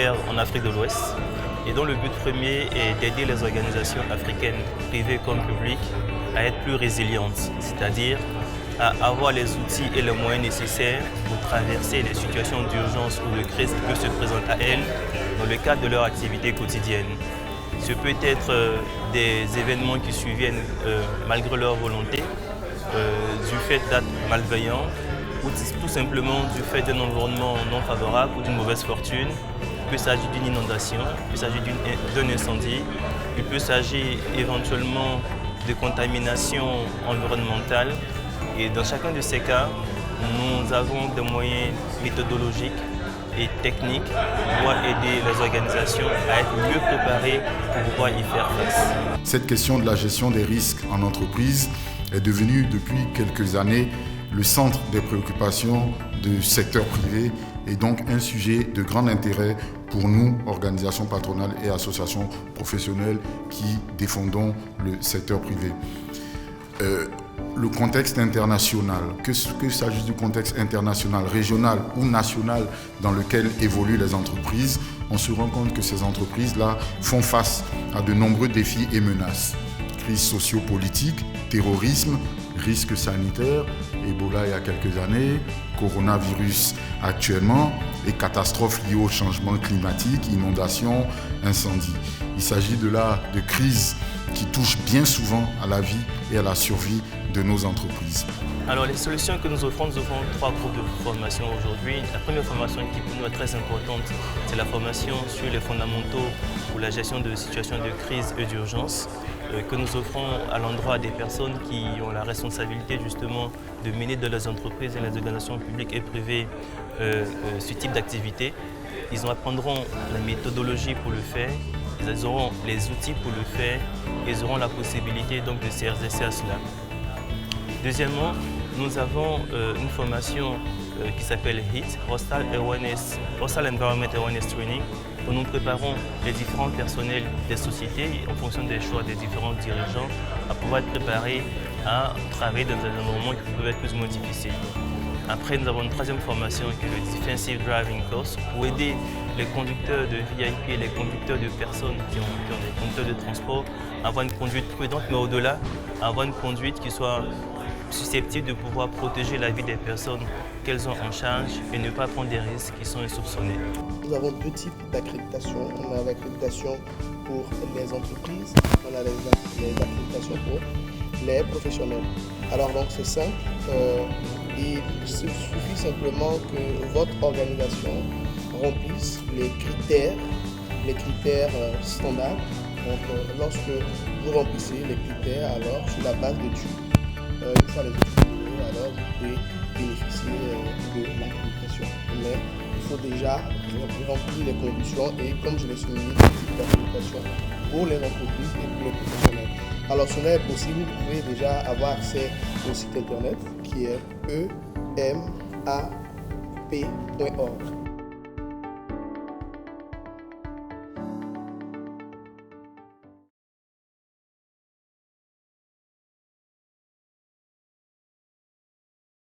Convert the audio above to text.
opère en Afrique de l'Ouest et dont le but premier est d'aider les organisations africaines, privées comme publiques, à être plus résilientes, c'est-à-dire à avoir les outils et les moyens nécessaires pour traverser les situations d'urgence ou de crise qui peuvent se présenter à elles dans le cadre de leur activité quotidienne. Ce peut être des événements qui surviennent malgré leur volonté, du fait d'actes malveillants ou tout simplement du fait d'un environnement non favorable ou d'une mauvaise fortune. Il peut s'agir d'une inondation, il peut s'agir d'un incendie, il peut s'agir éventuellement de contamination environnementale. Et dans chacun de ces cas, nous avons des moyens méthodologiques et techniques pour pouvoir aider les organisations à être mieux préparées pour pouvoir y faire face. Cette question de la gestion des risques en entreprise est devenue depuis quelques années le centre des préoccupations du secteur privé et donc un sujet de grand intérêt pour nous, organisations patronales et associations professionnelles qui défendons le secteur privé. Le contexte international, que s'agisse du contexte international, régional ou national dans lequel évoluent les entreprises, on se rend compte que ces entreprises-là font face à de nombreux défis et menaces. Crise socio-politique, terrorisme, risques sanitaires, Ebola il y a quelques années, coronavirus actuellement et catastrophes liées au changement climatique, inondations, incendies. Il s'agit de crises qui touchent bien souvent à la vie et à la survie de nos entreprises. Alors les solutions que nous offrons trois groupes de formation aujourd'hui. La première formation qui pour nous est très importante, c'est la formation sur les fondamentaux pour la gestion de situations de crise et d'urgence que nous offrons à l'endroit des personnes qui ont la responsabilité justement de mener dans les entreprises et les organisations publiques et privées ce type d'activité. Ils apprendront la méthodologie pour le faire, ils auront les outils pour le faire et ils auront la possibilité donc de s'exercer à cela. Deuxièmement, nous avons une formation qui s'appelle HEAT, Hostile Environment Awareness Training, où nous préparons les différents personnels des sociétés en fonction des choix des différents dirigeants à pouvoir être préparés à travailler dans un environnement qui peut être plus ou moins difficile. Après, nous avons une troisième formation qui est le Defensive Driving Course pour aider les conducteurs de VIP et les conducteurs de personnes qui ont des conducteurs de transport à avoir une conduite prudente, mais au-delà, à avoir une conduite qui soit susceptible de pouvoir protéger la vie des personnes qu'elles ont en charge et ne pas prendre des risques qui sont insoupçonnés. Nous avons deux types d'accréditation. On a l'accréditation pour les entreprises, on a les accréditations pour les professionnels. Alors donc c'est simple, il suffit simplement que votre organisation remplisse les critères standards. Donc lorsque vous remplissez les critères, alors sur la base d'études, une fois les études terminées, alors vous pouvez bénéficier de l'accréditation. Mais il faut déjà remplir les conditions et comme je l'ai souligné, le type d'accréditation pour les entreprises et pour les professionnels. Alors cela est possible, vous pouvez déjà avoir accès au site internet qui est emap.org.